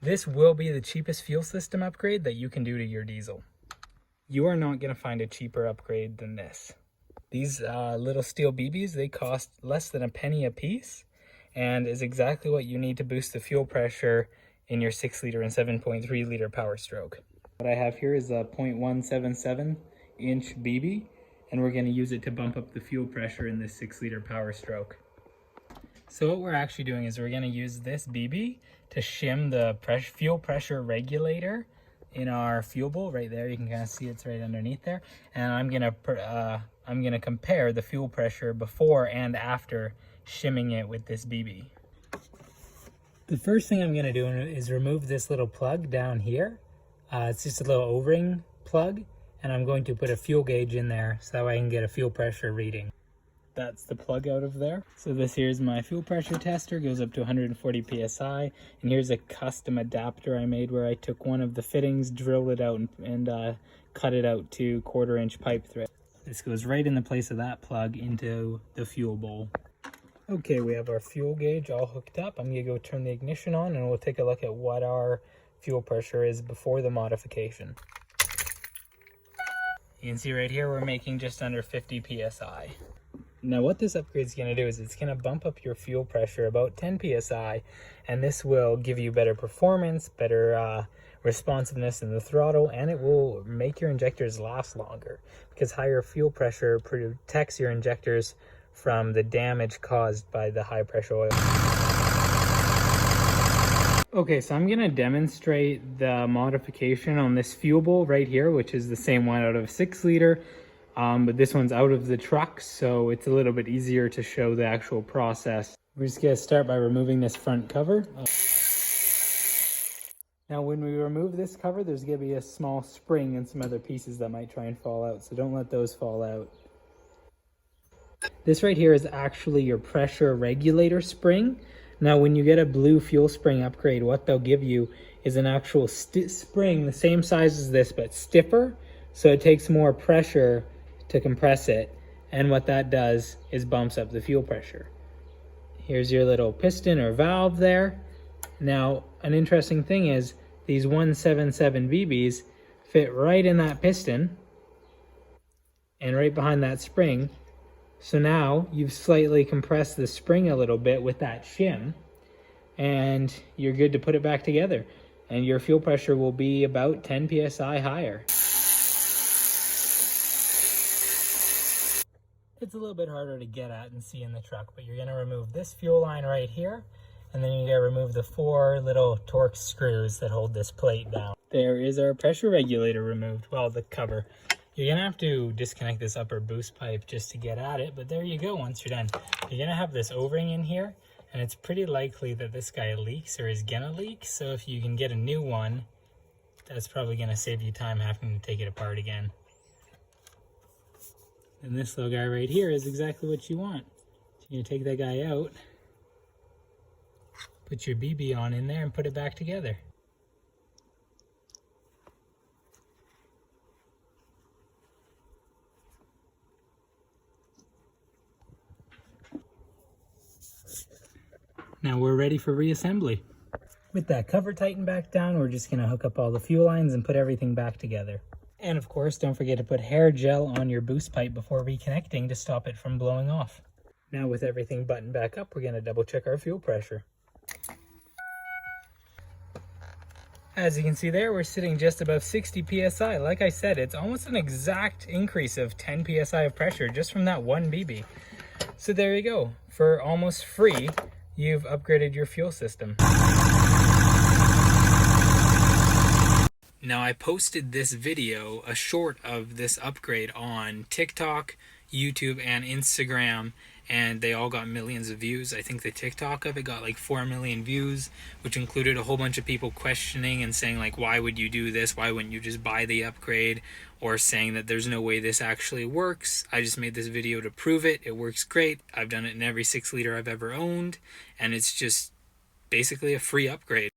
This will be the cheapest fuel system upgrade that you can do to your diesel. You are not going to find a cheaper upgrade than this. These little steel BBs, they cost less than a penny a piece and is exactly what you need to boost the fuel pressure in your 6 liter and 7.3 liter Power Stroke. What I have here is a 0.177 inch BB, and we're going to use it to bump up the fuel pressure in this 6 liter Power Stroke. So what we're actually doing is we're going to use this BB to shim the fuel pressure regulator in our fuel bowl right there. You can kind of see it's right underneath there. And I'm going to compare the fuel pressure before and after shimming it with this BB. The first thing I'm going to do is remove this little plug down here. It's just a little O-ring plug, and I'm going to put a fuel gauge in there so that way I can get a fuel pressure reading. That's the plug out of there. So this here's my fuel pressure tester, goes up to 140 psi, and here's a custom adapter I made where I took one of the fittings, drilled it out, and cut it out to 1/4 inch pipe thread. This goes right in the place of that plug into the fuel bowl. Okay, we have our fuel gauge all hooked up. I'm gonna go turn the ignition on and we'll take a look at what our fuel pressure is before the modification. You can see right here we're making just under 50 psi. Now what this upgrade is going to do is it's going to bump up your fuel pressure about 10 psi, and this will give you better performance, better responsiveness in the throttle, and it will make your injectors last longer because higher fuel pressure protects your injectors from the damage caused by the high pressure oil. Okay, so I'm going to demonstrate the modification on this fuel bowl right here, which is the same one out of 6 liter. But this one's out of the truck, so it's a little bit easier to show the actual process. We're just going to start by removing this front cover. Now when we remove this cover, there's going to be a small spring and some other pieces that might try and fall out, so don't let those fall out. This right here is actually your pressure regulator spring. Now when you get a blue fuel spring upgrade, what they'll give you is an actual spring the same size as this but stiffer, so it takes more pressure to compress it, and what that does is bumps up the fuel pressure. Here's your little piston or valve there. Now an interesting thing is these 177 BBs fit right in that piston and right behind that spring. So now you've slightly compressed the spring a little bit with that shim, and you're good to put it back together, and your fuel pressure will be about 10 psi higher. It's a little bit harder to get at and see in the truck, but you're going to remove this fuel line right here, and then you're going to remove the 4 little Torx screws that hold this plate down. There is our pressure regulator removed, well, the cover. You're going to have to disconnect this upper boost pipe just to get at it, but there you go once you're done. You're going to have this O-ring in here, and it's pretty likely that this guy leaks or is going to leak, so if you can get a new one, that's probably going to save you time having to take it apart again. And this little guy right here is exactly what you want. So you're going to take that guy out, put your BB on in there, and put it back together. Now we're ready for reassembly. With that cover tightened back down, we're just going to hook up all the fuel lines and put everything back together. And of course, don't forget to put hair gel on your boost pipe before reconnecting to stop it from blowing off. Now with everything buttoned back up, we're going to double check our fuel pressure. As you can see there, we're sitting just above 60 psi. Like I said, it's almost an exact increase of 10 psi of pressure just from that one BB. So there you go. For almost free, you've upgraded your fuel system. Now I posted this video, a short of this upgrade, on TikTok, YouTube, and Instagram, and they all got millions of views. I think the TikTok of it got like 4 million views, which included a whole bunch of people questioning and saying like, why would you do this? Why wouldn't you just buy the upgrade? Or saying that there's no way this actually works. I just made this video to prove it. It works great. I've done it in every 6 liter I've ever owned, and it's just basically a free upgrade.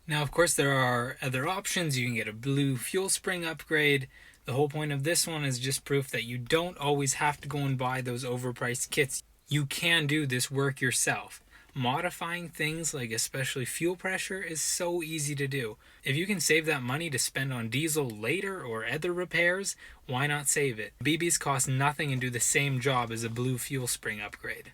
Now, of course, there are other options. You can get a blue fuel spring upgrade. The whole point of this one is just proof that you don't always have to go and buy those overpriced kits. You can do this work yourself. Modifying things like especially fuel pressure is so easy to do. If you can save that money to spend on diesel later or other repairs, why not save it? BBs cost nothing and do the same job as a blue fuel spring upgrade.